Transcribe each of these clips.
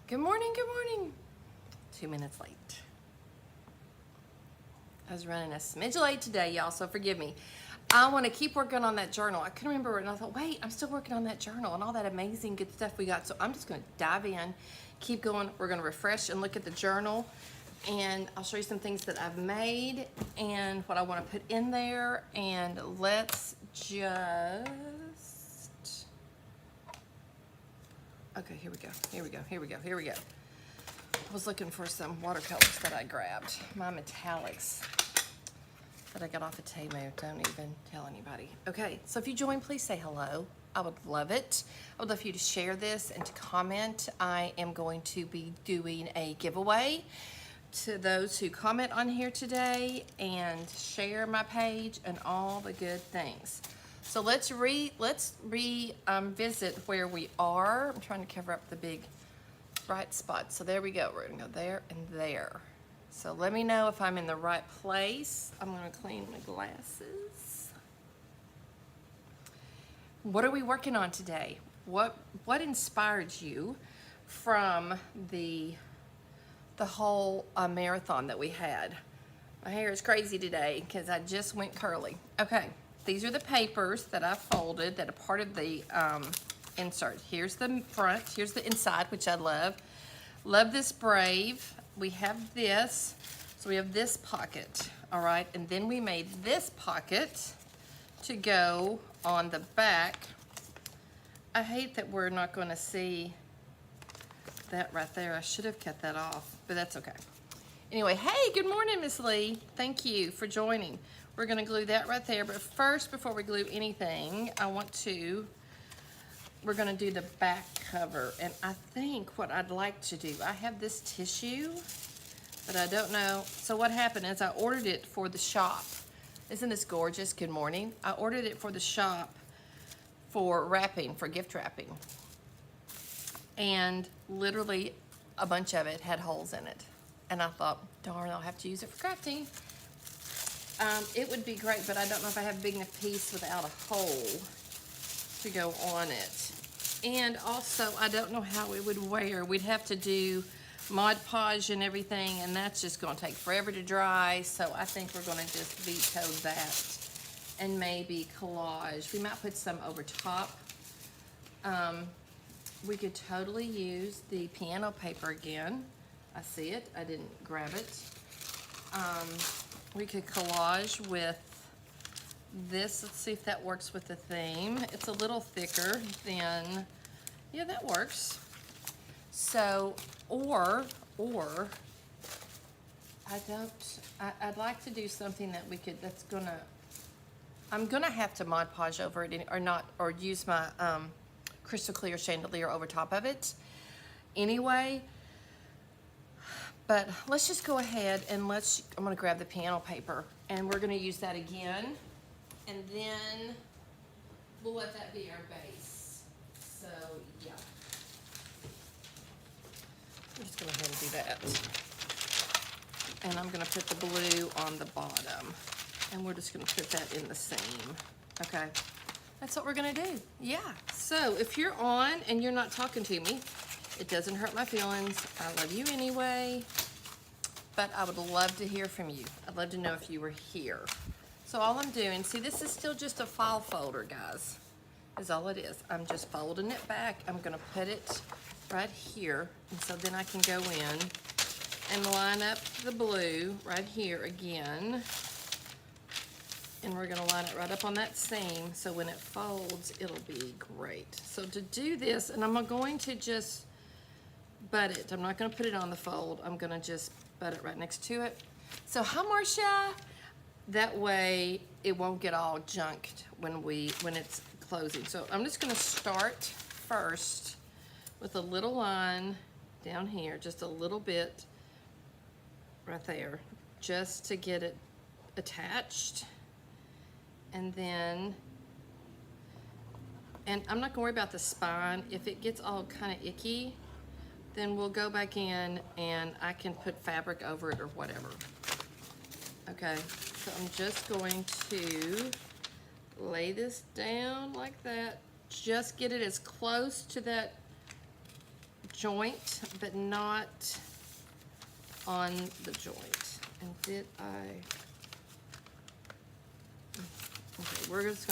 Good morning, good morning. 2 minutes late. I was running a smidge late today, y'all, so forgive me. I want to keep working on that journal. I couldn't remember it, and I thought, wait, I'm still working on that journal and all that amazing good stuff we got. So I'm just going to dive in, keep going. We're going to refresh and look at the journal, and I'll show you some things that I've made and what I want to put in there. And let's just... Okay, here we go, here we go, here we go, here we go. I was looking for some watercolors that I grabbed. My metallics that I got off of Temu. Don't even tell anybody. Okay, so if you join, please say hello. I would love it. I would love for you to share this and to comment. I am going to be doing a giveaway to those who comment on here today and share my page and all the good things. So let's revisit where we are. I'm trying to cover up the big bright spots. So there we go. We're gonna go there and there. So let me know if I'm in the right place. I'm gonna clean my glasses. What are we working on today? What inspired you from the whole marathon that we had? My hair is crazy today because I just went curly. Okay. These are the papers that I folded that are part of the insert. Here's the front, here's the inside, which I love. Love this Brave. We have this, so we have this pocket, all right? And then we made this pocket to go on the back. I hate that we're not gonna see that right there. I should have cut that off, but that's okay. Anyway, hey, good morning, Miss Lee. Thank you for joining. We're gonna glue that right there, but first, before we glue anything, we're gonna do the back cover, and I think what I'd like to do, I have this tissue, but I don't know. So what happened is I ordered it for the shop. Isn't this gorgeous? Good morning. I ordered it for the shop for wrapping, for gift wrapping. And literally a bunch of it had holes in it. And I thought, darn, I'll have to use it for crafting. It would be great, but I don't know if I have a big enough piece without a hole to go on it. And also, I don't know how it would wear. We'd have to do Mod Podge and everything, and that's just gonna take forever to dry, so I think we're gonna just veto that and maybe collage. We might put some over top. We could totally use the piano paper again. I see it, I didn't grab it. We could collage with this. Let's see if that works with the theme. It's a little thicker than, yeah, that works. So, or I'd like to do something that we could, I'm gonna have to Mod Podge over it, or use my crystal clear chandelier over top of it anyway. But let's just go ahead and I'm gonna grab the piano paper and we're gonna use that again. And then we'll let that be our base. So yeah. I'm just gonna go ahead and do that. And I'm gonna put the blue on the bottom. And we're just gonna put that in the seam, okay? That's what we're gonna do, yeah. So if you're on and you're not talking to me, it doesn't hurt my feelings. I love you anyway, but I would love to hear from you. I'd love to know if you were here. So all I'm doing, see, this is still just a file folder, guys, is all it is. I'm just folding it back. I'm gonna put it right here, and so then I can go in and line up the blue right here again. And we're gonna line it right up on that seam, so when it folds, it'll be great. So to do this, and I'm going to just butt it. I'm not gonna put it on the fold. I'm gonna just butt it right next to it. So hi, Marcia. That way it won't get all junked when it's closing. So I'm just gonna start first with a little line down here, just a little bit right there, just to get it attached. And then, and I'm not gonna worry about the spine. If it gets all kind of icky, then we'll go back in and I can put fabric over it or whatever. Okay, so I'm just going to lay this down like that. Just get it as close to that joint, but not on the joint. And did I? Okay, we're just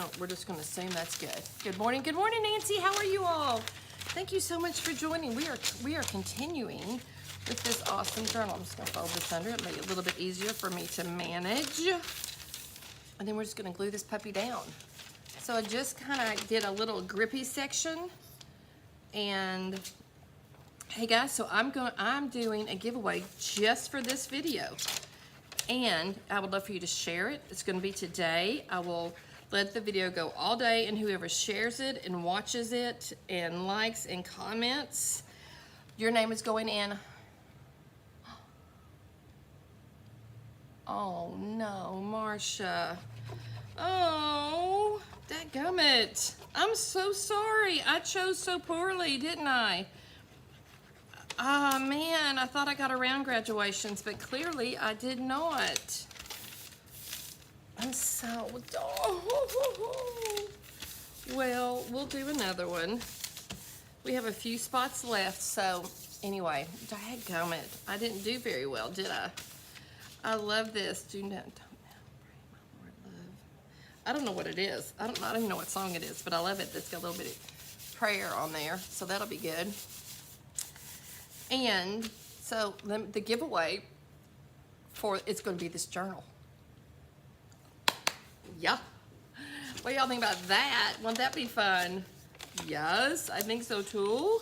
gonna assume that's good. Good morning, Nancy. How are you all? Thank you so much for joining. We are continuing with this awesome journal. I'm just gonna fold this under it, make it a little bit easier for me to manage. And then we're just gonna glue this puppy down. So I just kind of did a little grippy section. And hey guys, so I'm doing a giveaway just for this video. And I would love for you to share it. It's gonna be today. I will let the video go all day, and whoever shares it and watches it and likes and comments, your name is going in. Oh no, Marsha. Oh, dadgummit. I'm so sorry. I chose so poorly, didn't I? Ah, man, I thought I got around graduations, but clearly I did not. I'm so dumb. Well, we'll do another one. We have a few spots left, so anyway, dadgummit. I didn't do very well, did I? I love this. Do not, don't now pray, my Lord, love. I don't know what it is. I don't even know what song it is, but I love it. It's got a little bit of prayer on there, so that'll be good. And so the giveaway it's going to be this journal. Yeah. What do y'all think about that? Won't that be fun? Yes, I think so too.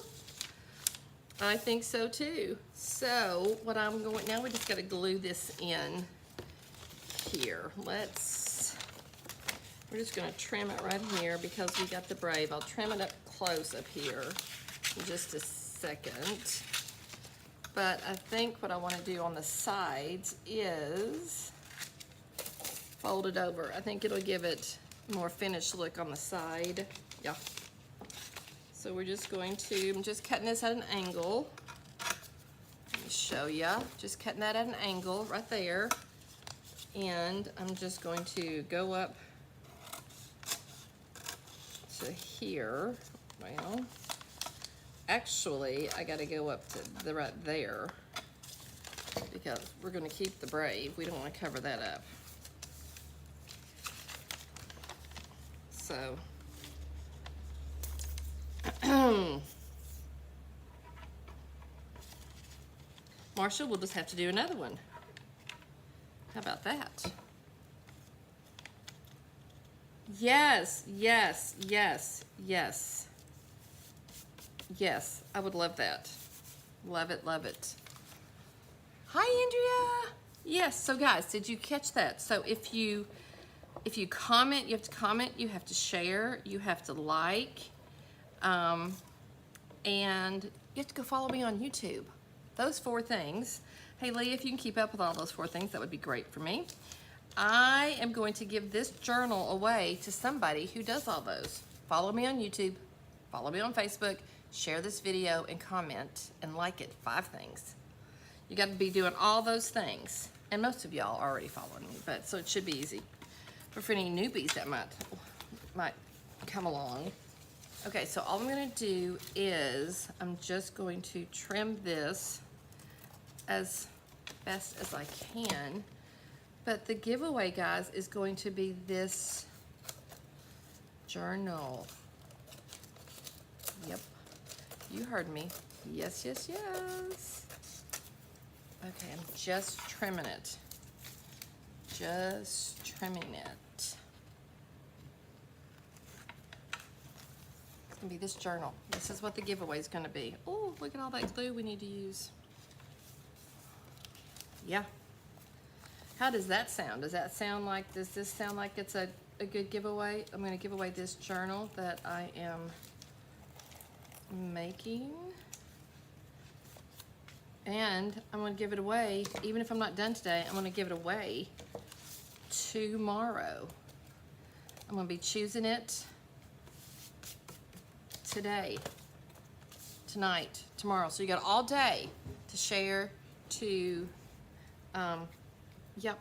I think so too. So what I'm going, now we just got to glue this in here. We're just going to trim it right here because we got the Brave. I'll trim it up close up here in just a second. But I think what I want to do on the sides is fold it over. I think it'll give it a more finished look on the side. Yeah. So we're just going to, I'm just cutting this at an angle. Let me show ya. Just cutting that at an angle right there. And I'm just going to go up to here. Well, actually, I gotta go up to the right there because we're gonna keep the Brave. We don't wanna cover that up. So, Marsha, we'll just have to do another one. How about that? Yes, yes, yes, yes. Yes, I would love that. Love it, love it. Hi, Andrea. Yes, so guys, did you catch that? So if you comment, you have to comment, you have to share, you have to like, and you have to go follow me on YouTube. Those 4 things. Hey, Leah, if you can keep up with all those 4 things, that would be great for me. I am going to give this journal away to somebody who does all those. Follow me on YouTube, follow me on Facebook, share this video and comment and like it. 5 things. You got to be doing all those things. And most of y'all are already following me, but so it should be easy. But for any newbies that might come along. Okay, so all I'm going to do is I'm just going to trim this as best as I can. But the giveaway, guys, is going to be this journal. Yep, you heard me. Yes, yes, yes. Okay, I'm just trimming it. Just trimming it. It's gonna be this journal. This is what the giveaway is gonna be. Oh, look at all that glue we need to use. Yeah. How does that sound? Does that sound like, does this sound like it's a good giveaway? I'm gonna give away this journal that I am making. And I'm gonna give it away, even if I'm not done today, I'm gonna give it away tomorrow. I'm gonna be choosing it today, tonight, tomorrow. So you got all day to share, to, yep,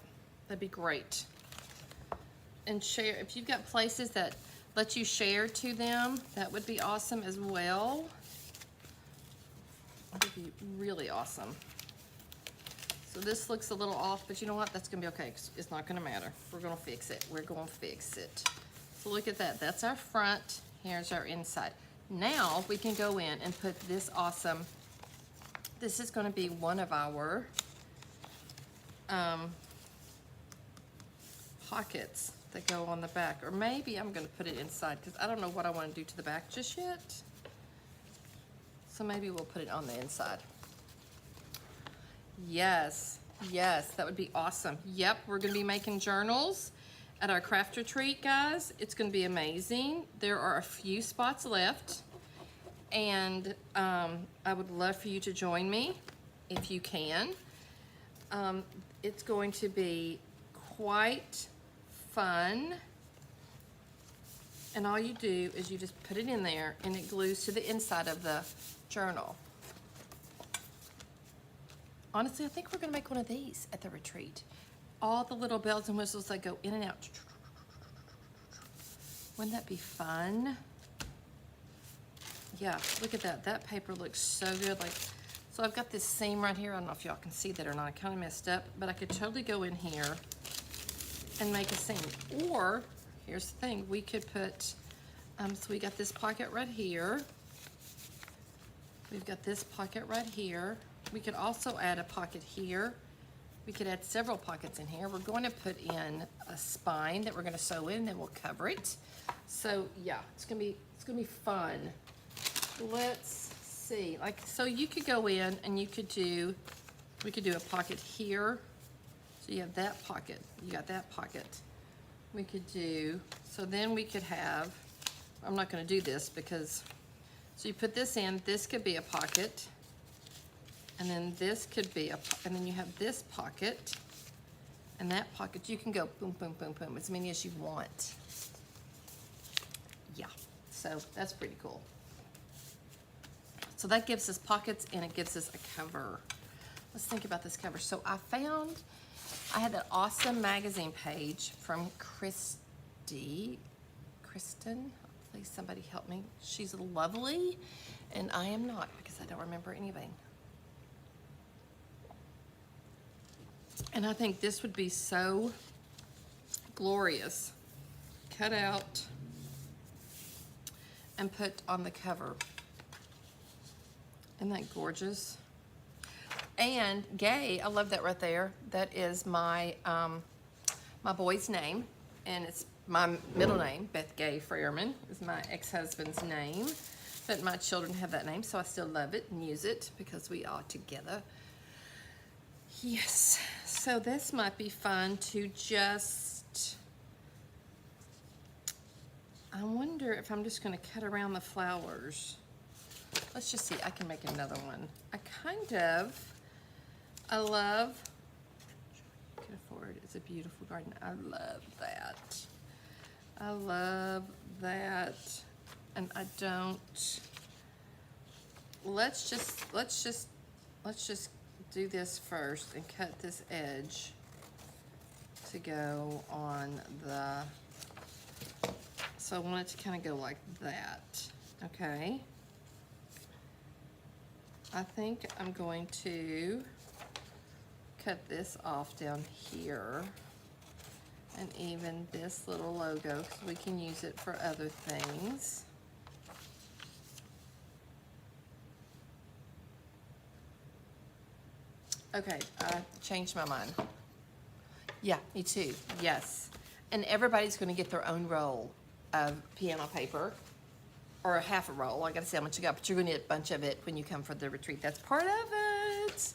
that'd be great. And share, if you've got places that let you share to them, that would be awesome as well. It'll be really awesome. So this looks a little off, but you know what? That's gonna be okay, 'cause it's not gonna matter. We're gonna fix it. We're gonna fix it. So look at that. That's our front. Here's our inside. Now we can go in and put this awesome, this is gonna be one of our pockets that go on the back. Or maybe I'm gonna put it inside, because I don't know what I wanna do to the back just yet. So maybe we'll put it on the inside. Yes, yes, that would be awesome. Yep, we're gonna be making journals at our craft retreat, guys. It's gonna be amazing. There are a few spots left, and I would love for you to join me if you can. It's going to be quite fun. And all you do is you just put it in there and it glues to the inside of the journal. Honestly, I think we're gonna make one of these at the retreat. All the little bells and whistles that go in and out. Wouldn't that be fun? Yeah, look at that. That paper looks so good. Like, so I've got this seam right here. I don't know if y'all can see that or not. I kind of messed up, but I could totally go in here and make a seam. Or, here's the thing, we could put, so we got this pocket right here. We've got this pocket right here. We could also add a pocket here. We could add several pockets in here. We're going to put in a spine that we're going to sew in, then we'll cover it. So yeah, it's gonna be fun. Let's see. Like, so you could go in and you could do, we could do a pocket here. So you have that pocket. You got that pocket. We could do, so then we could have, I'm not going to do this because, so you put this in, this could be a pocket. And then this could be and then you have this pocket, and that pocket, you can go boom, boom, boom, boom, as many as you want. Yeah, so that's pretty cool. So that gives us pockets and it gives us a cover. Let's think about this cover. So I had that awesome magazine page from Kristen. Please somebody help me. She's lovely, and I am not, because I don't remember anything. And I think this would be so glorious. Cut out and put on the cover. Isn't that gorgeous? And Gay, I love that right there. That is my my boy's name, and it's my middle name. Beth Gay Freierman is my ex-husband's name, but my children have that name, so I still love it and use it because we are together. Yes, so this might be fun to just, I wonder if I'm just gonna cut around the flowers. Let's just see, I can make another one. I love, you can afford, it's a beautiful garden. I love that. I love that. And I don't, let's just do this first and cut this edge to go on the, so I want it to kind of go like that, okay? I think I'm going to cut this off down here, and even this little logo, because we can use it for other things. Okay, I changed my mind. Yeah, me too, yes. And everybody's gonna get their own roll of piano paper, or a half a roll. I gotta see how much you got, but you're gonna get a bunch of it when you come for the retreat. That's part of it.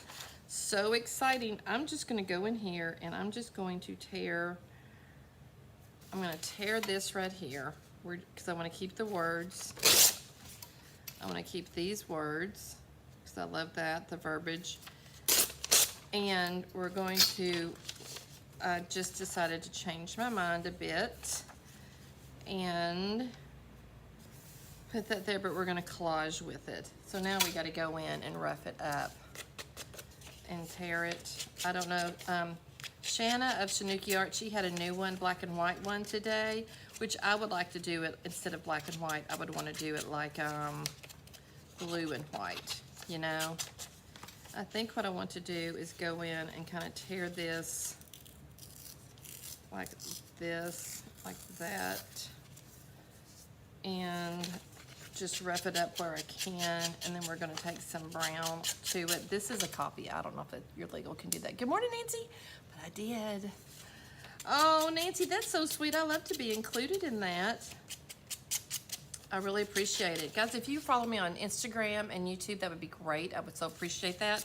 So exciting. I'm just gonna go in here and I'm just going to tear, I'm gonna tear this right here, because I wanna keep the words. I wanna keep these words, because I love that, the verbiage. And we're going to, just decided to change my mind a bit and put that there, but we're gonna collage with it. So now we gotta go in and rough it up and tear it. I don't know, Shanna of Shanuki Art, she had a new one, black and white one today, which I would like to do it, instead of black and white, I would wanna do it like blue and white. you know. I think what I want to do is go in and kind of tear this like this, like that, and just rough it up where I can, and then we're going to take some brown to it. This is a copy. I don't know if your legal can do that. Good morning, Nancy. But I did. Oh, Nancy, that's so sweet. I love to be included in that. I really appreciate it. Guys, if you follow me on Instagram and YouTube, that would be great. I would so appreciate that.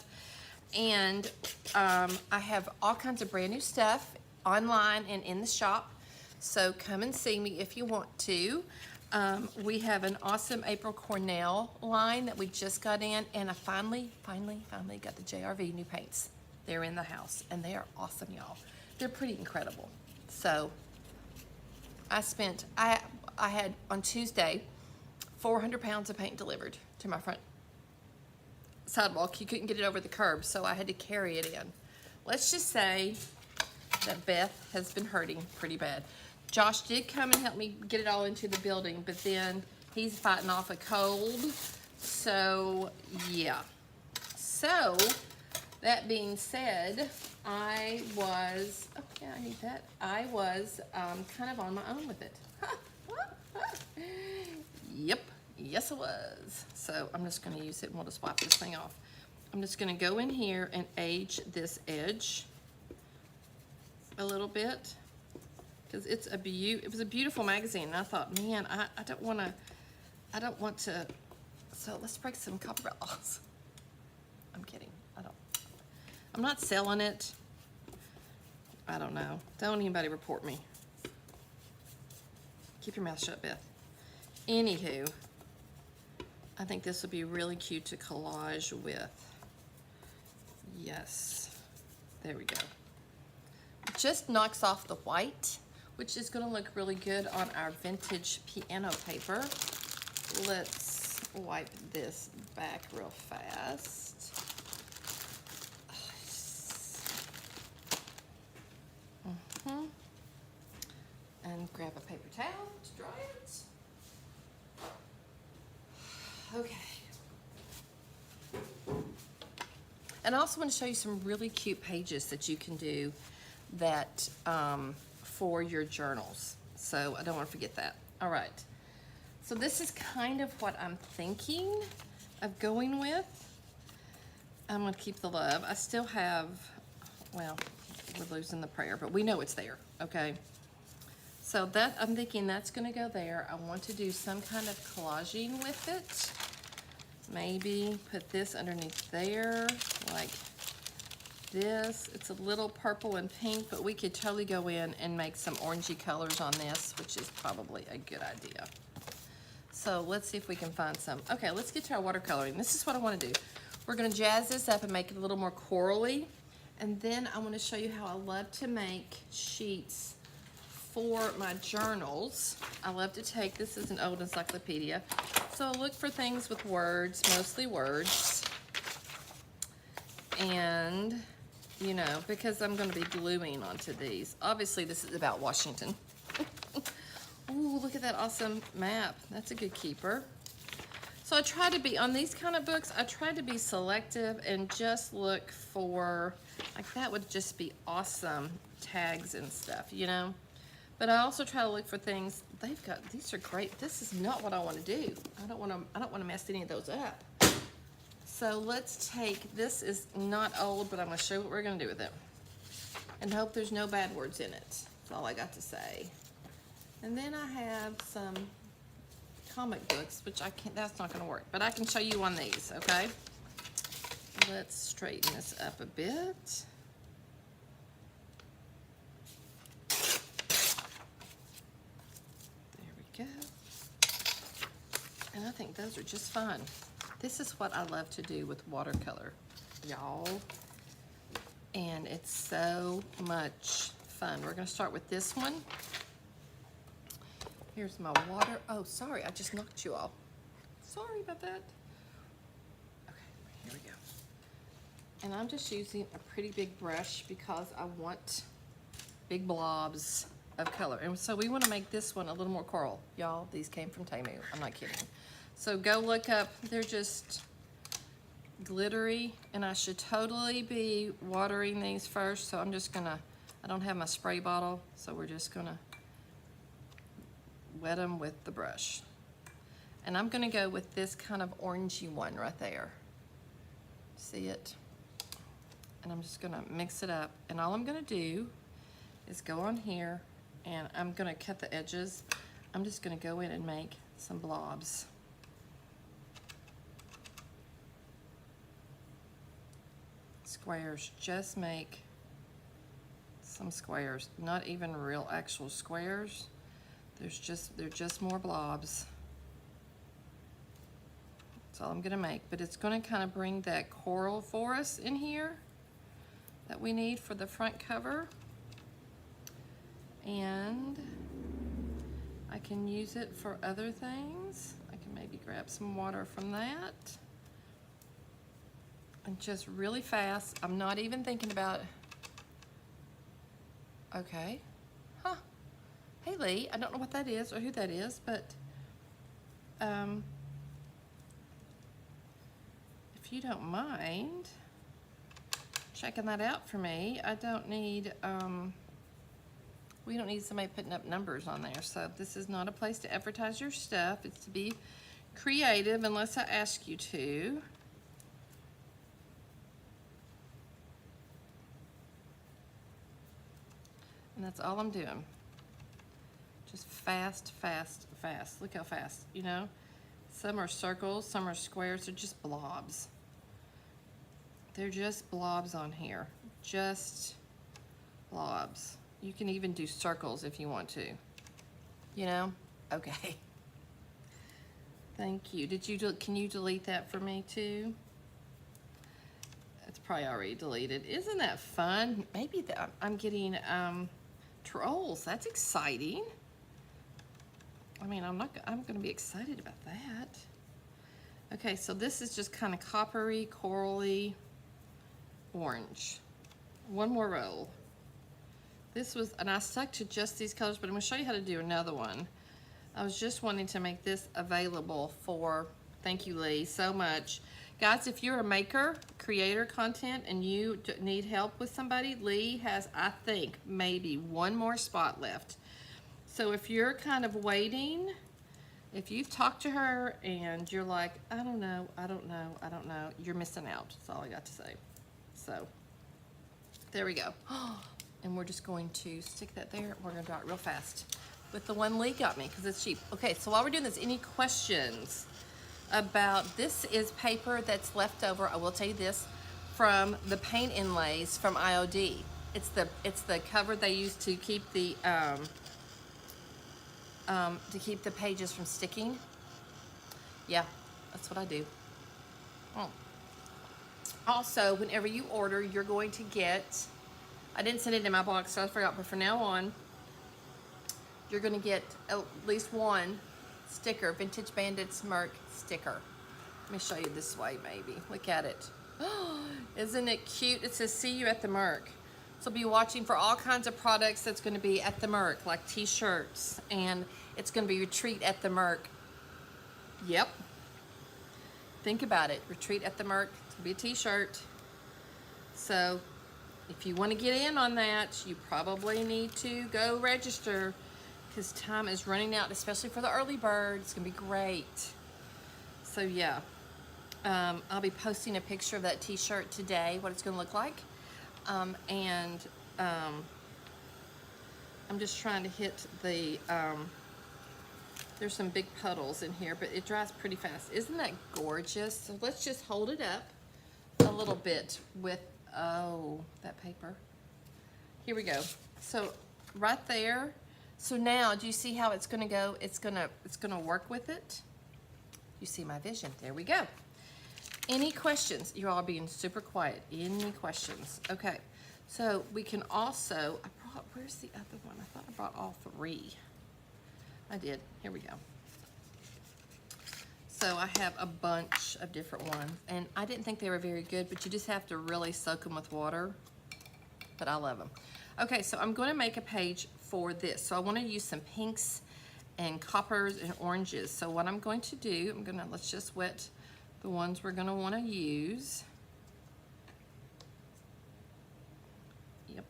And I have all kinds of brand new stuff online and in the shop. So come and see me if you want to. We have an awesome April Cornell line that we just got in, and I finally got the JRV new paints. They're in the house, and they are awesome, y'all. They're pretty incredible. So I had on Tuesday 400 pounds of paint delivered to my front sidewalk. You couldn't get it over the curb, so I had to carry it in. Let's just say that Beth has been hurting pretty bad. Josh did come and help me get it all into the building, but then he's fighting off a cold. So, yeah. So, that being said, I was kind of on my own with it. Yep, yes I was. So, I'm just going to use it and we'll just wipe this thing off. I'm just going to go in here and age this edge a little bit. Because it was a beautiful magazine, and I thought, man, I don't want to, so let's break some copper laws. I'm kidding, I'm not selling it. I don't know, don't anybody report me. Keep your mouth shut, Beth. Anywho, I think this would be really cute to collage with. Yes, there we go. Just knocks off the white, which is going to look really good on our vintage piano paper. Let's wipe this back real fast. And grab a paper towel to dry it. Okay. And I also want to show you some really cute pages that you can do that for your journals. So I don't want to forget that. All right. So this is kind of what I'm thinking of going with. I'm going to keep the love. I still have, well, we're losing the prayer, but we know it's there, okay? So that, I'm thinking that's going to go there. I want to do some kind of collaging with it. Maybe put this underneath there, like this. It's a little purple and pink, but we could totally go in and make some orangey colors on this, which is probably a good idea. So let's see if we can find some. Okay, let's get to our watercoloring. This is what I want to do. We're going to jazz this up and make it a little more corally. And then I want to show you how I love to make sheets for my journals. I love to take, this is an old encyclopedia, so I look for things with words, mostly words. And, you know, because I'm going to be gluing onto these. Obviously, this is about Washington. Ooh, look at that awesome map. That's a good keeper. So I try to be, on these kind of books, I try to be selective and just look for, like that would just be awesome tags and stuff, you know? But I also try to look for things, they've got, these are great. This is not what I want to do. I don't want to mess any of those up. So let's take, this is not old, but I'm going to show you what we're going to do with it. And hope there's no bad words in it. That's all I got to say. And then I have some comic books, which I can't, that's not going to work. But I can show you on these, okay? Let's straighten this up a bit. Go. And I think those are just fun. This is what I love to do with watercolor, y'all. And it's so much fun. We're going to start with this one. Here's my water. Oh, sorry, I just knocked you all. Sorry about that. Okay, here we go. And I'm just using a pretty big brush because I want big blobs of color. And so we want to make this one a little more coral. Y'all, these came from Temu. I'm not kidding. So go look up. They're just glittery, and I should totally be watering these first, so I'm just gonna, I don't have my spray bottle, so we're just gonna wet them with the brush. And I'm gonna go with this kind of orangey one right there. See it? And I'm just gonna mix it up, and all I'm gonna do is go on here, and I'm gonna cut the edges. I'm just gonna go in and make some blobs. Squares, just make some squares, not even real actual squares. They're just more blobs. That's all I'm gonna make, but it's gonna kind of bring that coral for us in here that we need for the front cover. And I can use it for other things. I can maybe grab some water from that. And just really fast, I'm not even thinking about, okay, huh, hey Lee, I don't know what that is or who that is, but if you don't mind checking that out for me, I don't need, we don't need somebody putting up numbers on there, so this is not a place to advertise your stuff. It's to be creative unless I ask you to. And that's all I'm doing. Just fast, fast, fast. Look how fast, you know? Some are circles, some are squares, they're just blobs. They're just blobs on here. Just blobs. You can even do circles if you want to. You know? Okay. Thank you. Can you delete that for me too? It's probably already deleted. Isn't that fun? Maybe I'm getting trolls. That's exciting. I mean, I'm gonna be excited about that. Okay, so this is just kind of coppery, corally orange. One more roll. This was, and I stuck to just these colors, but I'm gonna show you how to do another one. I was just wanting to make this available for, thank you Lee so much. Guys, if you're a maker, creator content, and you need help with somebody, Lee has, I think, maybe one more spot left. So if you're kind of waiting, if you've talked to her and you're like, I don't know, you're missing out. That's all I got to say. So, there we go. And we're just going to stick that there. We're gonna draw it real fast with the one Lee got me, because it's cheap. Okay, so while we're doing this, any questions about, this is paper that's left over, I will tell you this, from the paint inlays from IOD. It's the cover they use to keep the pages from sticking. Yeah, that's what I do. Oh. Also, whenever you order, you're going to get, I didn't send it in my box, so I forgot, but from now on, you're gonna get at least one sticker, Vintage Bandits Merc sticker. Let me show you this way, maybe. Look at it. Isn't it cute? It says, see you at the Merc. So be watching for all kinds of products that's gonna be at the Merc, like t-shirts, and it's gonna be retreat at the Merc. Yep. Think about it, retreat at the Merc, it's gonna be a t-shirt. So if you wanna get in on that, you probably need to go register, because time is running out, especially for the early bird. It's gonna be great. So yeah, I'll be posting a picture of that t-shirt today, what it's gonna look like. I'm just trying to hit the, there's some big puddles in here, but it dries pretty fast. Isn't that gorgeous? So let's just hold it up a little bit with, oh, that paper. Here we go. So right there. So now, do you see how it's gonna go? It's gonna work with it. You see my vision, there we go. Any questions? You're all being super quiet. Any questions? Okay, so we can also, I brought, where's the other one? I thought I brought all three. I did, here we go. So I have a bunch of different ones, and I didn't think they were very good, but you just have to really soak them with water, but I love them. Okay, so I'm gonna make a page for this. So I wanna use some pinks and coppers and oranges. So what I'm going to do, let's just wet the ones we're going to want to use. Yep.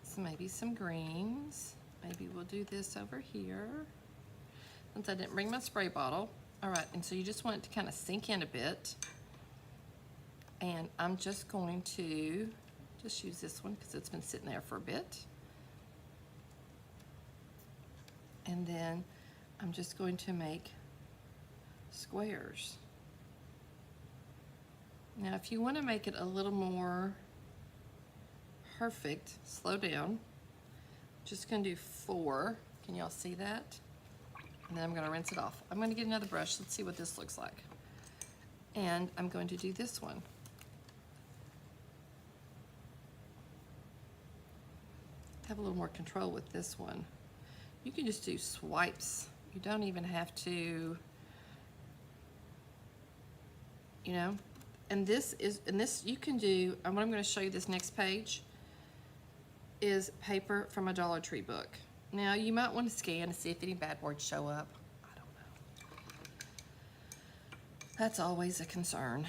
So maybe some greens. Maybe we'll do this over here. Since I didn't bring my spray bottle. All right, and so you just want it to kind of sink in a bit. And I'm just going to just use this one because it's been sitting there for a bit. And then I'm just going to make squares. Now, if you want to make it a little more perfect, slow down. Just going to do 4. Can y'all see that? And then I'm going to rinse it off. I'm going to get another brush. Let's see what this looks like. And I'm going to do this one. Have a little more control with this one. You can just do swipes. You don't even have to, you know. And this you can do, and what I'm going to show you this next page is paper from a Dollar Tree book. Now, you might want to scan to see if any bad words show up. I don't know. That's always a concern.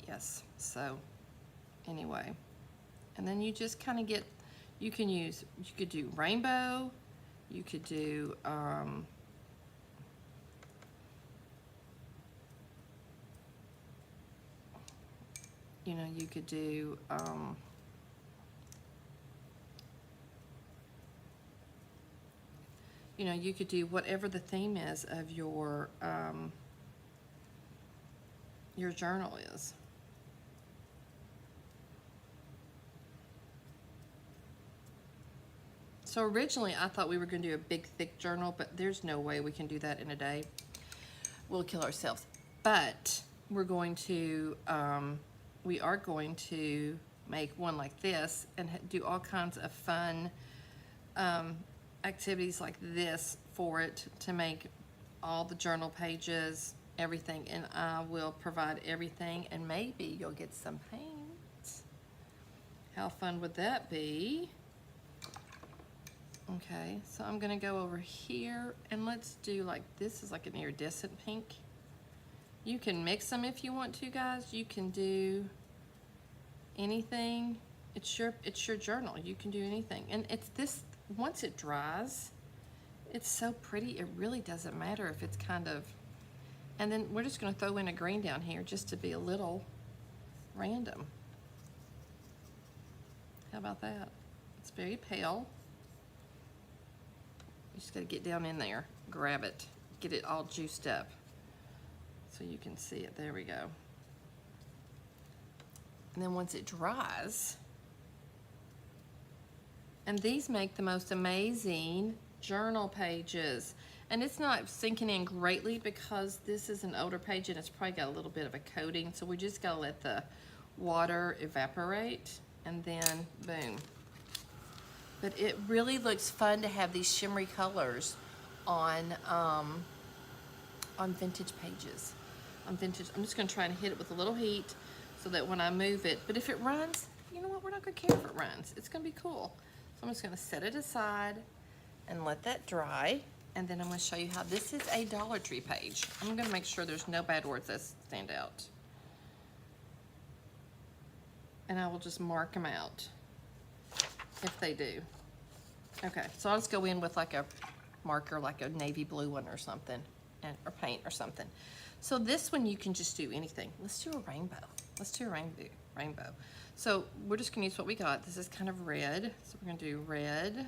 Yes, so anyway. And then you just kind of get, you could do rainbow, you could do, you know, you could do, you know, you could do whatever the theme is of your journal is. So originally I thought we were going to do a big thick journal, but there's no way we can do that in a day. We'll kill ourselves. But we're going to, we are going to make one like this and do all kinds of fun activities like this for it to make all the journal pages, everything, and I will provide everything, and maybe you'll get some paint. How fun would that be? Okay, so I'm gonna go over here and let's do like, this is like an iridescent pink. You can mix them if you want to, guys. You can do anything. It's your journal. You can do anything. And it's this, once it dries, it's so pretty. It really doesn't matter if it's kind of, and then we're just gonna throw in a green down here just to be a little random. How about that? It's very pale. You just gotta get down in there, grab it, get it all juiced up so you can see it. There we go. And then once it dries, and these make the most amazing journal pages. And it's not sinking in greatly because this is an older page and it's probably got a little bit of a coating, so we just gotta let the water evaporate, and then boom. But it really looks fun to have these shimmery colors on vintage pages. On vintage, I'm just gonna try and hit it with a little heat so that when I move it, but if it runs, you know what, we're not gonna care if it runs. It's gonna be cool. So I'm just gonna set it aside and let that dry. And then I'm gonna show you how this is a Dollar Tree page. I'm gonna make sure there's no bad words that stand out. And I will just mark them out if they do. Okay, so I'll just go in with like a marker, like a navy blue one or something, or paint or something. So this one you can just do anything. Let's do a rainbow. Let's do a rainbow. So we're just gonna use what we got. This is kind of red, so we're gonna do red.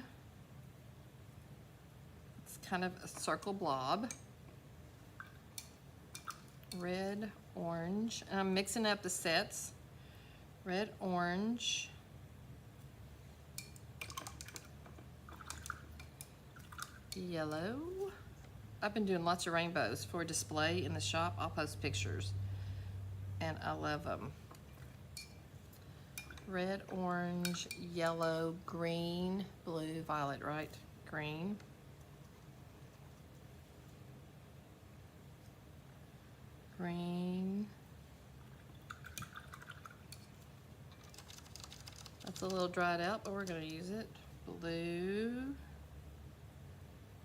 It's kind of a circle blob. Red, orange, and I'm mixing up the sets. Red, orange. Yellow. I've been doing lots of rainbows for display in the shop. I'll post pictures and I love them. Red, orange, yellow, green, blue, violet, right? Green. Green. That's a little dried out, but we're gonna use it. Blue.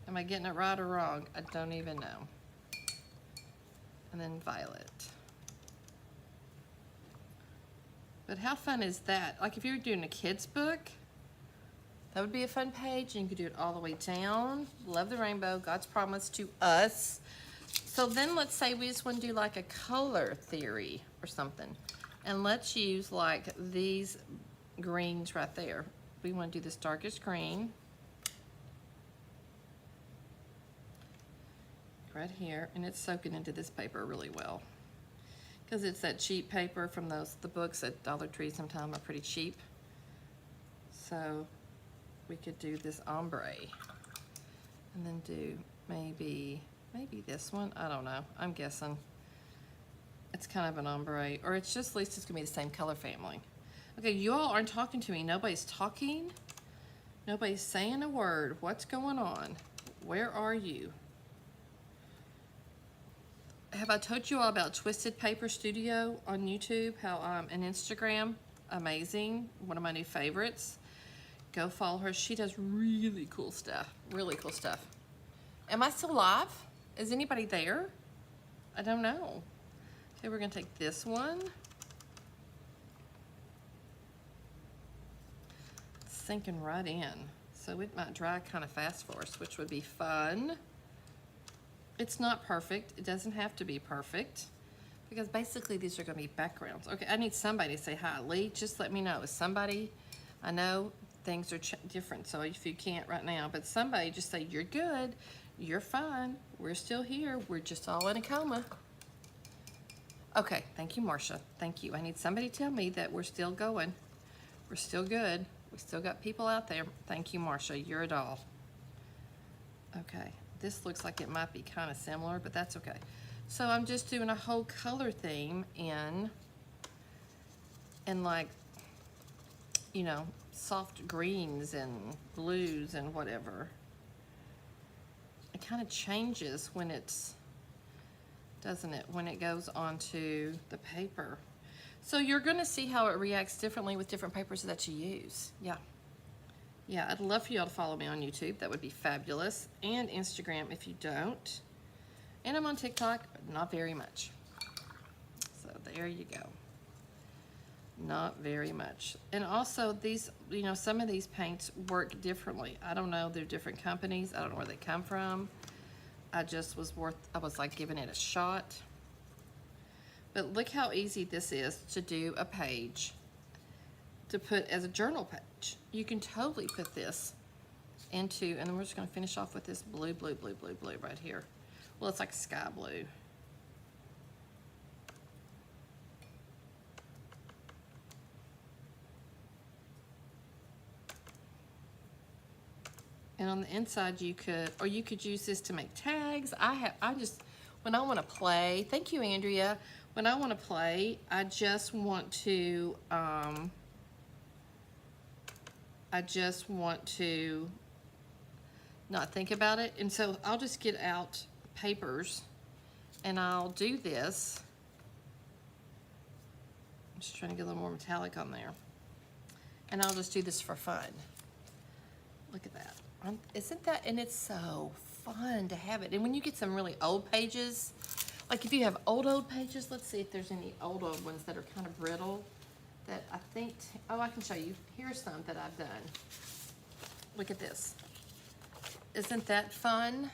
Am I getting it right or wrong? I don't even know. and then violet. But how fun is that? Like if you were doing a kid's book, that would be a fun page, and you could do it all the way down. Love the rainbow, God's promise to us. So then let's say we just want to do like a color theory or something. And let's use like these greens right there. We want to do this darkest green. Right here, and it's soaking into this paper really well. Because it's that cheap paper from the books at Dollar Tree sometimes are pretty cheap. So we could do this ombre. And then do maybe this one. I don't know. I'm guessing. It's kind of an ombre. Or it's just, at least it's going to be the same color family. Okay, you all aren't talking to me. Nobody's talking. Nobody's saying a word. What's going on? Where are you? Have I told you all about Twisted Paper Studio on YouTube? How and Instagram, amazing, one of my new favorites. Go follow her. She does really cool stuff. Really cool stuff. Am I still live? Is anybody there? I don't know. Okay, we're gonna take this one. It's sinking right in, so it might dry kind of fast for us, which would be fun. It's not perfect. It doesn't have to be perfect because basically these are going to be backgrounds. Okay, I need somebody to say hi. Lee, just let me know. Is somebody, I know things are different, so if you can't right now, but somebody just say, you're good, you're fine, we're still here, we're just all in a coma. Okay, thank you, Marcia. Thank you. I need somebody to tell me that we're still going. We're still good. We still got people out there. Thank you, Marcia. You're a doll. Okay. This looks like it might be kind of similar, but that's okay. So I'm just doing a whole color theme in like, you know, soft greens and blues and whatever. It kind of changes when it's, doesn't it, when it goes onto the paper. So you're going to see how it reacts differently with different papers that you use. Yeah. Yeah, I'd love for y'all to follow me on YouTube. That would be fabulous. And Instagram if you don't. And I'm on TikTok, but not very much. So there you go. Not very much. And also these, you know, some of these paints work differently. I don't know, they're different companies. I don't know where they come from. I was like giving it a shot. But look how easy this is to do a page to put as a journal page. You can totally put this into, and then we're just gonna finish off with this blue right here. Well, it's like sky blue. And on the inside you could use this to make tags. When I wanna play, thank you, Andrea. When I wanna play, I just want to not think about it. And so I'll just get out papers and I'll do this. I'm just trying to get a little more metallic on there. And I'll just do this for fun. Look at that. Isn't that, and it's so fun to have it. And when you get some really old pages, like if you have old pages, let's see if there's any old ones that are kind of brittle that I think, oh, I can show you. Here's some that I've done. Look at this. Isn't that fun?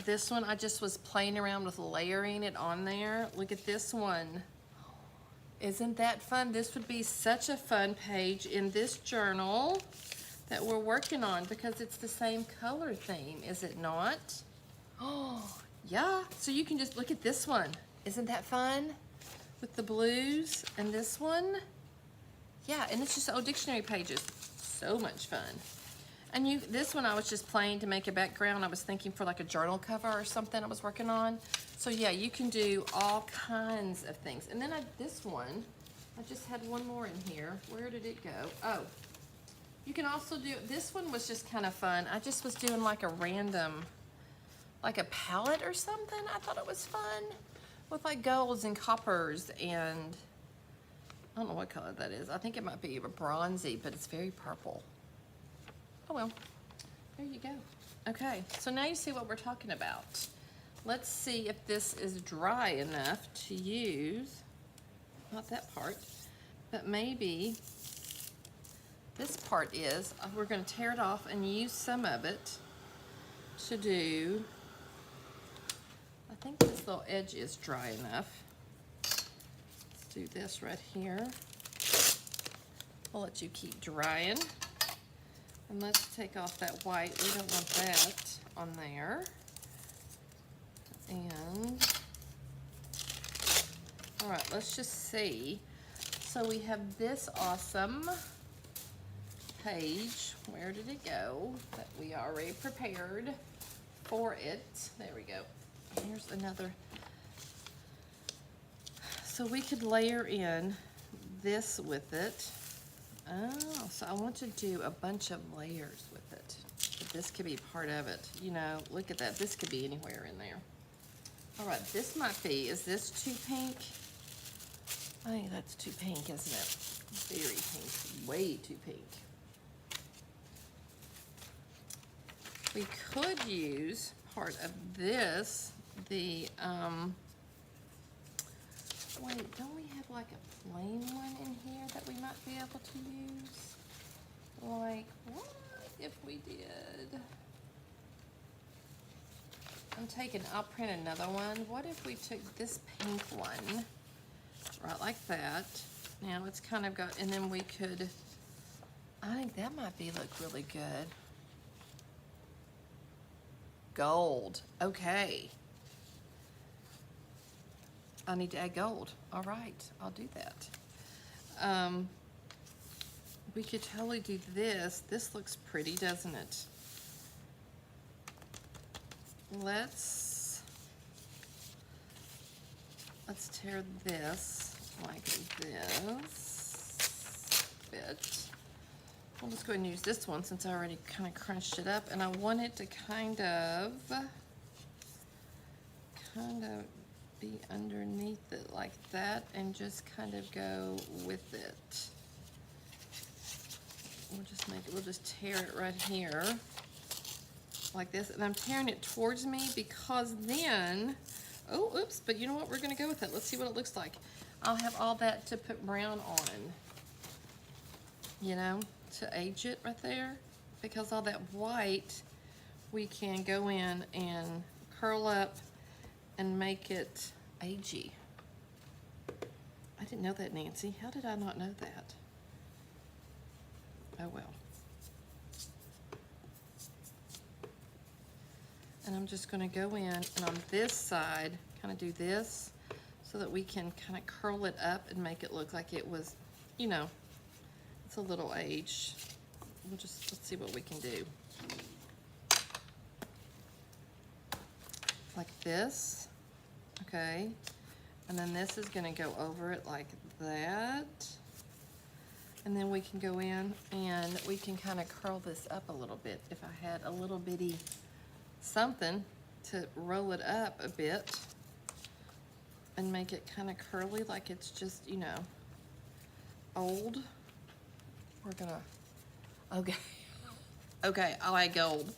This one, I just was playing around with layering it on there. Look at this one. Isn't that fun? This would be such a fun page in this journal that we're working on because it's the same color theme, is it not? Oh, yeah. So you can just look at this one. Isn't that fun? With the blues and this one. Yeah, and it's just old dictionary pages. So much fun. And this one I was just playing to make a background. I was thinking for like a journal cover or something I was working on. So yeah, you can do all kinds of things. And then this one, I just had one more in here. Where did it go? Oh, you can also do, this one was just kind of fun. I just was doing like a random, like a palette or something. I thought it was fun with like golds and coppers and I don't know what color that is. I think it might be a bronzy, but it's very purple. Oh well, there you go. Okay, so now you see what we're talking about. Let's see if this is dry enough to use, not that part, but maybe this part is. We're going to tear it off and use some of it to do, I think this little edge is dry enough. Let's do this right here. I'll let you keep drying. And let's take off that white. We don't want that on there. And, all right, let's just see. So we have this awesome page. Where did it go? That we already prepared for it. There we go. Here's another. So we could layer in this with it. Oh, so I want to do a bunch of layers with it. But this could be part of it. You know, look at that. This could be anywhere in there. All right, this might be, is this too pink? I think that's too pink, isn't it? Very pink, way too pink. We could use part of this, wait, don't we have like a plain one in here that we might be able to use? Like, what if we did? I'll print another one. What if we took this pink one, right like that? Now it's kind of got, and then we could, I think that might look really good. Gold, okay. I need to add gold. All right, I'll do that. We could totally do this. This looks pretty, doesn't it? Let's tear this like this bit. I'll just go ahead and use this one since I already kind of crunched it up, and I want it to kind of be underneath it like that, and just kind of go with it. We'll just tear it right here like this, and I'm tearing it towards me because then, oh, oops, but you know what, we're gonna go with it. Let's see what it looks like. I'll have all that to put brown on, you know, to age it right there, because all that white we can go in and curl up and make it agey. I didn't know that, Nancy. How did I not know that? Oh well. And I'm just going to go in and on this side kind of do this so that we can kind of curl it up and make it look like it was, you know, it's a little aged. Let's see what we can do. Like this, okay. And then this is going to go over it like that. And then we can go in and we can kind of curl this up a little bit. If I had a little bitty something to roll it up a bit and make it kind of curly, like it's just, you know, old. We're gonna, okay. Okay, I'll add gold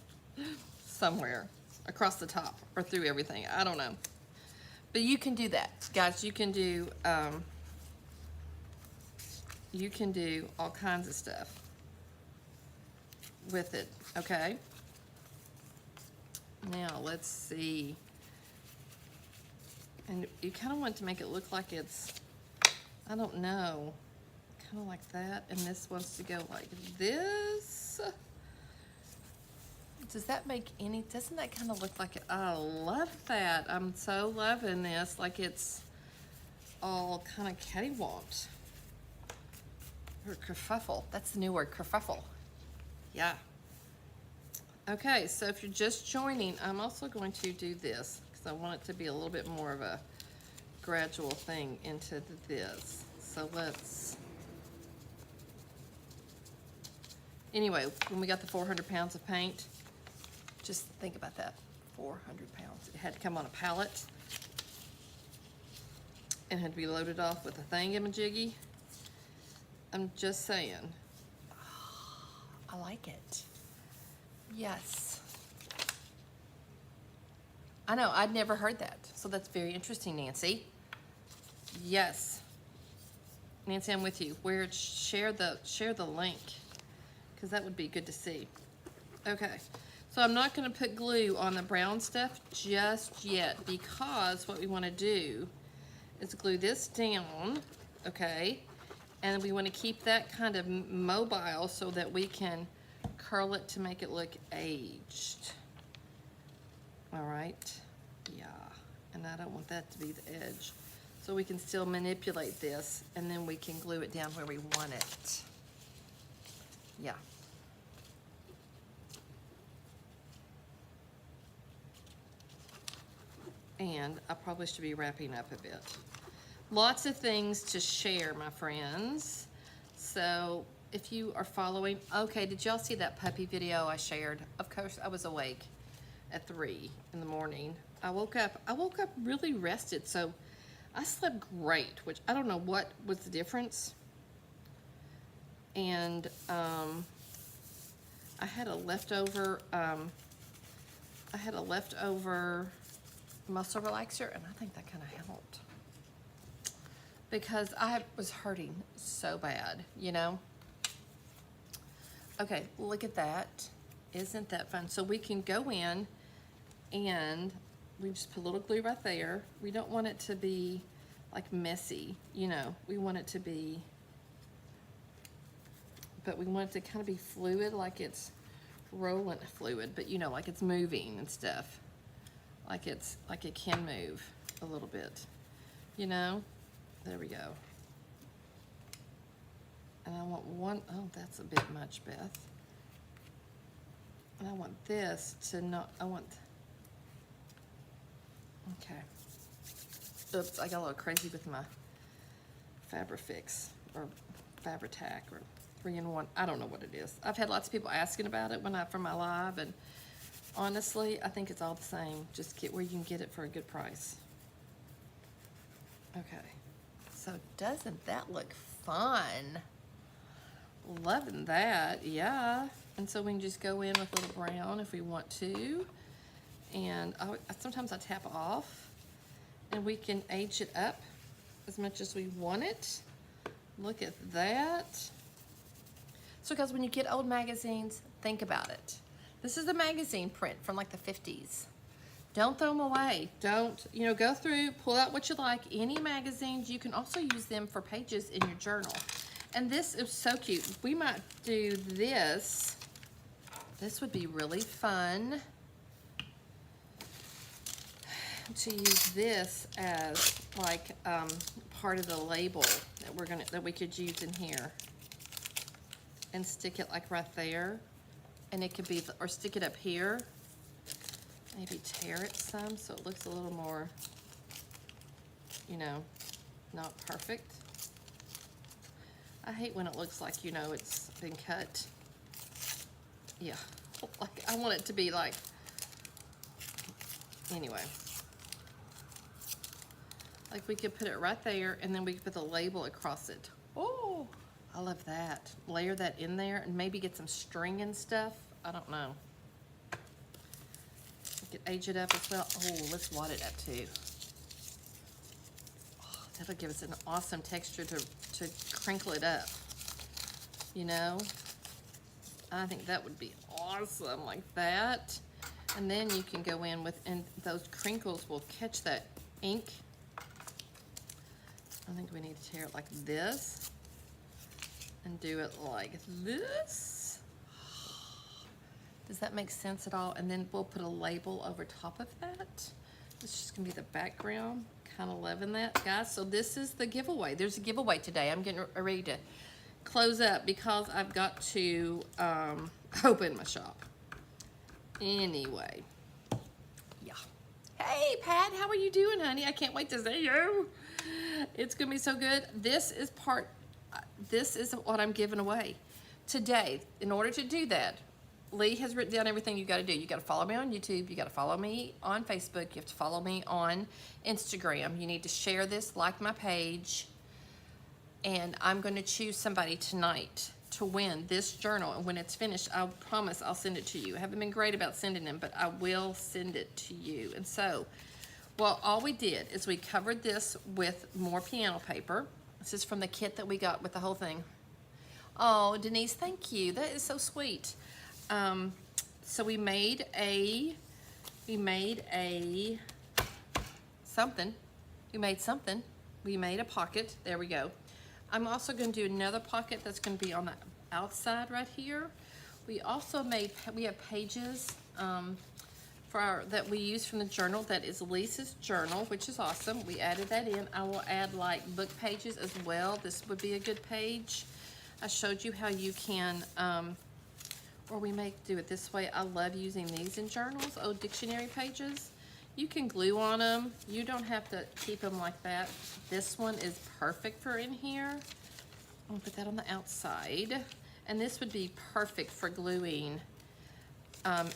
somewhere across the top or through everything. I don't know. But you can do that, guys. You can do all kinds of stuff with it, okay? Now, let's see. And you kind of want to make it look like it's, I don't know, kind of like that. And this wants to go like this. Does that make any, doesn't that kind of look like it? I love that. I'm so loving this. Like it's all kind of cattywamped. Or kerfuffle. That's the new word, kerfuffle. Yeah. Okay, so if you're just joining, I'm also going to do this because I want it to be a little bit more of a gradual thing into this. So let's, anyway, when we got the 400 pounds of paint, just think about that, 400 pounds. It had to come on a pallet and had to be loaded off with a thingamajiggy. I'm just saying. I like it. Yes. I know, I'd never heard that. So that's very interesting, Nancy. Yes. Nancy, I'm with you. Share the link, because that would be good to see. Okay. So I'm not going to put glue on the brown stuff just yet, because what we want to do is glue this down, okay? And we want to keep that kind of mobile so that we can curl it to make it look aged. All right, yeah, and I don't want that to be the edge. So we can still manipulate this, and then we can glue it down where we want it. Yeah. And I probably should be wrapping up a bit. Lots of things to share, my friends. So if you are following, okay, did y'all see that puppy video I shared? Of course, I was awake at 3 in the morning. I woke up really rested, so I slept great, which I don't know what was the difference. And I had a leftover muscle relaxer, and I think that kind of helped, because I was hurting so bad, you know. Okay, look at that. Isn't that fun? So we can go in and we just put a little glue right there. We don't want it to be like messy, you know. We want it to be, but we want it to kind of be fluid, like it's rolling fluid, but you know, like it's moving and stuff. Like it can move a little bit, you know. There we go. And I want one, oh, that's a bit much, Beth. And I want this to not, okay. Oops, I got a little crazy with my Fabrifix or Fabri-Tac or 3-in-1. I don't know what it is. I've had lots of people asking about it from my live, and honestly, I think it's all the same. Just get where you can get it for a good price. Okay. So doesn't that look fun? Loving that, yeah. And so we can just go in with a little brown if we want to. And sometimes I tap off, and we can age it up as much as we want it. Look at that. So guys, when you get old magazines, think about it. This is a magazine print from like the 50s. Don't throw them away. Don't, you know, go through, pull out what you like. Any magazines, you can also use them for pages in your journal. And this is so cute. We might do this. This would be really fun to use this as like part of the label that we could use in here, and stick it like right there, and it could be, or stick it up here. Maybe tear it some so it looks a little more, you know, not perfect. I hate when it looks like, you know, it's been cut. Yeah, like I want it to be like, anyway. Like we could put it right there, and then we could put the label across it. Oh, I love that. Layer that in there and maybe get some string and stuff. I don't know. We could age it up as well. Oh, let's wad it up too. Oh, that'll give us an awesome texture to crinkle it up. You know? I think that would be awesome like that. And then you can go in with, and those crinkles will catch that ink. I think we need to tear it like this and do it like this. Does that make sense at all? And then we'll put a label over top of that. It's just gonna be the background. Kind of loving that, guys. So this is the giveaway. There's a giveaway today. I'm getting ready to close up because I've got to open my shop. Anyway, yeah. Hey, Pat, how are you doing, honey? I can't wait to see you. It's gonna be so good. This is what I'm giving away today. In order to do that, Lee has written down everything you got to do. You got to follow me on YouTube. You got to follow me on Facebook. You have to follow me on Instagram. You need to share this, like my page, and I'm going to choose somebody tonight to win this journal, and when it's finished, I promise I'll send it to you. I haven't been great about sending them, but I will send it to you. And so, well, all we did is we covered this with more piano paper. This is from the kit that we got with the whole thing. Oh, Denise, thank you. That is so sweet. So we made a something. We made something. We made a pocket. There we go. I'm also going to do another pocket that's going to be on the outside right here. We also we have pages that we use from the journal. That is Lisa's journal, which is awesome. We added that in. I will add like book pages as well. This would be a good page. I showed you how you can, or we may do it this way. I love using these in journals, old dictionary pages. You can glue on them. You don't have to keep them like that. This one is perfect for in here. I'll put that on the outside. And this would be perfect for gluing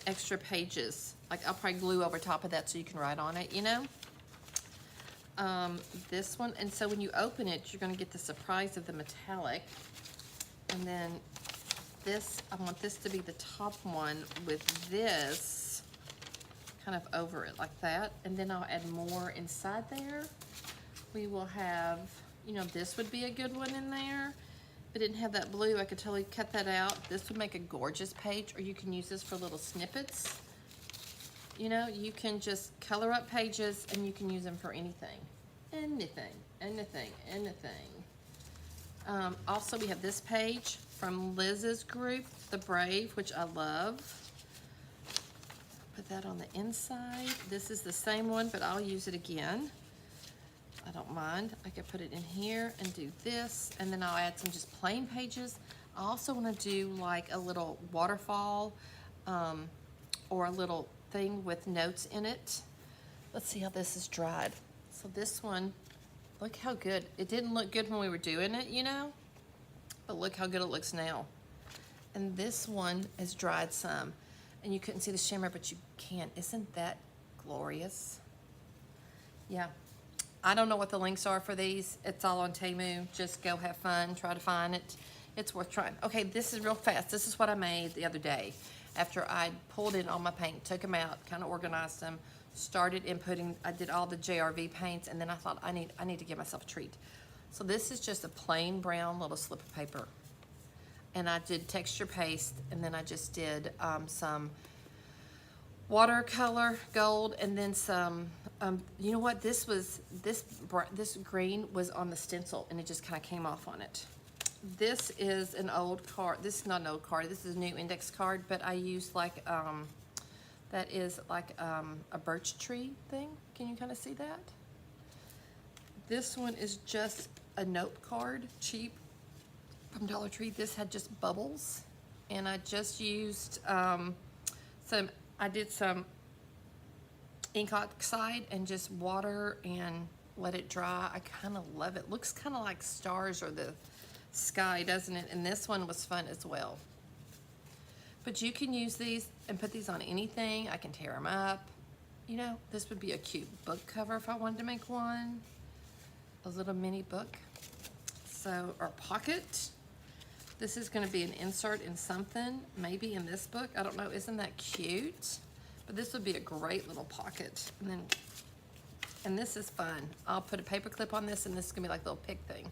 extra pages. Like I'll probably glue over top of that so you can write on it, you know? This one, and so when you open it, you're gonna get the surprise of the metallic. And then this, I want this to be the top one with this kind of over it like that. And then I'll add more inside there. We will have, you know, this would be a good one in there. If it didn't have that blue, I could totally cut that out. This would make a gorgeous page, or you can use this for little snippets. You know, you can just color up pages and you can use them for anything. Anything, anything, anything. Also, we have this page from Liz's group, The Brave, which I love. Put that on the inside. This is the same one, but I'll use it again. I don't mind. I could put it in here and do this, and then I'll add some just plain pages. I also want to do like a little waterfall or a little thing with notes in it. Let's see how this is dried. So this one, look how good. It didn't look good when we were doing it, you know, but look how good it looks now. And this one is dried some, and you couldn't see the shimmer, but you can. Isn't that glorious? Yeah. I don't know what the links are for these. It's all on Temu. Just go have fun, try to find it. It's worth trying. Okay, this is real fast. This is what I made the other day. After I pulled in all my paint, took them out, kind of organized them, started inputting. I did all the JRV paints, and then I thought I need to give myself a treat. So this is just a plain brown little slip of paper. And I did texture paste, and then I just did some watercolor gold, and then some, you know what, this green was on the stencil, and it just kind of came off on it. This is an old card. This is not an old card. This is a new index card, but I used like, that is like a birch tree thing. Can you kind of see that? This one is just a note card, cheap, from Dollar Tree. This had just bubbles, and I just used I did some ink oxide and just water and let it dry. I kind of love it. Looks kind of like stars or the sky, doesn't it? And this one was fun as well. But you can use these and put these on anything. I can tear them up. You know, this would be a cute book cover if I wanted to make one. A little mini book. So, or pocket. This is going to be an insert in something, maybe in this book. I don't know. Isn't that cute? But this would be a great little pocket. And this is fun. I'll put a paper clip on this, and this is going to be like a little pick thing.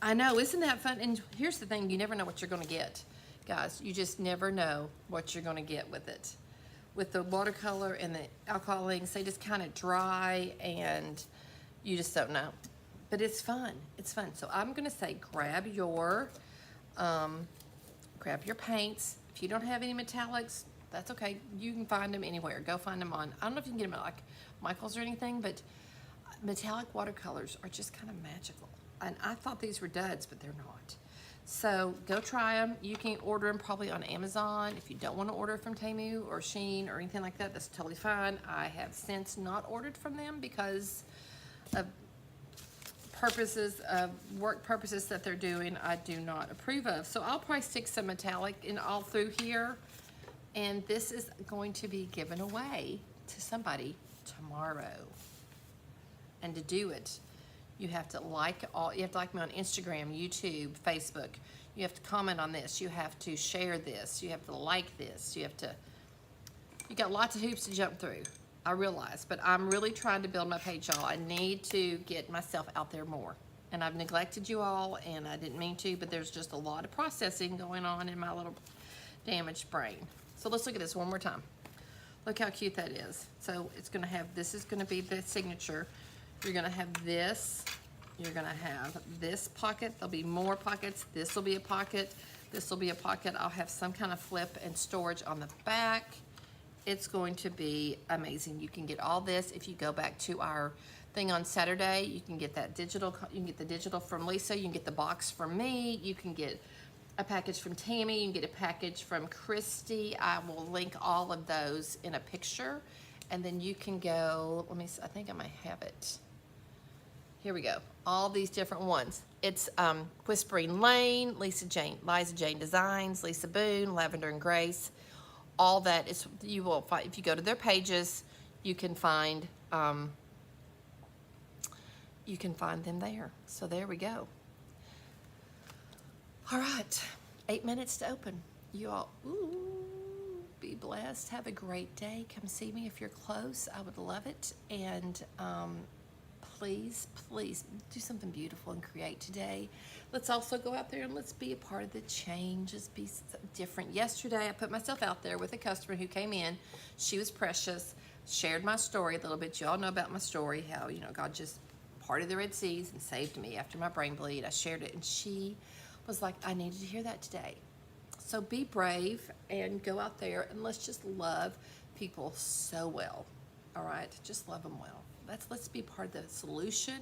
I know. Isn't that fun? And here's the thing. You never know what you're going to get. Guys, you just never know what you're going to get with it. With the watercolor and the alcohol inks, they just kind of dry, and you just don't know. But it's fun. It's fun. So I'm going to say grab your paints. If you don't have any metallics, that's okay. You can find them anywhere. Go find them on, I don't know if you can get them at like Michael's or anything, but metallic watercolors are just kind of magical. And I thought these were duds, but they're not. So go try them. You can order them probably on Amazon. If you don't want to order from Temu or Shein or anything like that, that's totally fine. I have since not ordered from them because of work purposes that they're doing, I do not approve of. So I'll probably stick some metallic in all through here, and this is going to be given away to somebody tomorrow. And to do it, You have to like you have to like me on Instagram, YouTube, Facebook. You have to comment on this. You have to share this. You have to like this. You got lots of hoops to jump through. I realize, but I'm really trying to build my page, y'all. I need to get myself out there more. And I've neglected you all, and I didn't mean to, but there's just a lot of processing going on in my little damaged brain. So let's look at this one more time. Look how cute that is. So it's gonna have, this is gonna be the signature. You're gonna have this. You're gonna have this pocket. There'll be more pockets. This will be a pocket. This will be a pocket. I'll have some kind of flip and storage on the back. It's going to be amazing. You can get all this if you go back to our thing on Saturday. You can get that digital. You can get the digital from Lisa. You can get the box from me. You can get a package from Tammy. You can get a package from Christy. I will link all of those in a picture, and then you can go. Let me see. I think I might have it. Here we go. All these different ones. It's Whispering Lane, Liza Jane Designs, Lisa Boone, Lavender and Grace. All that is, you will find, if you go to their pages, you can find them there. So there we go. All right, 8 minutes to open. You all, be blessed. Have a great day. Come see me if you're close. I would love it. And please, please do something beautiful and create today. Let's also go out there and let's be a part of the change. Just be different. Yesterday, I put myself out there with a customer who came in. She was precious. Shared my story a little bit. You all know about my story, how, you know, God just parted the Red Seas and saved me after my brain bleed. I shared it, and she was like, I needed to hear that today. So be brave and go out there and let's just love people so well. All right? Just love them well. Let's be part of the solution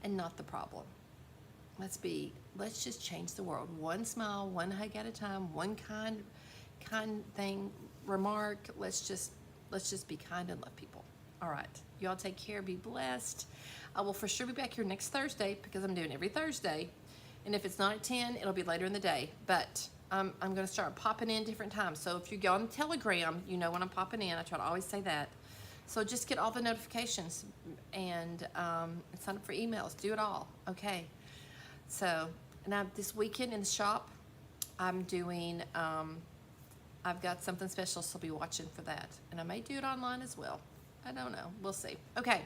and not the problem. Let's just change the world. One smile, one hug at a time, one kind thing, remark. Let's just be kind and love people. All right. You all take care. Be blessed. I will for sure be back here next Thursday because I'm doing every Thursday. And if it's not at 10, it'll be later in the day. But I'm going to start popping in different times. So if you go on Telegram, you know when I'm popping in. I try to always say that. So just get all the notifications and sign up for emails. Do it all, okay? So, and this weekend in the shop, I'm doing, I've got something special, so I'll be watching for that. And I may do it online as well. I don't know. We'll see. Okay,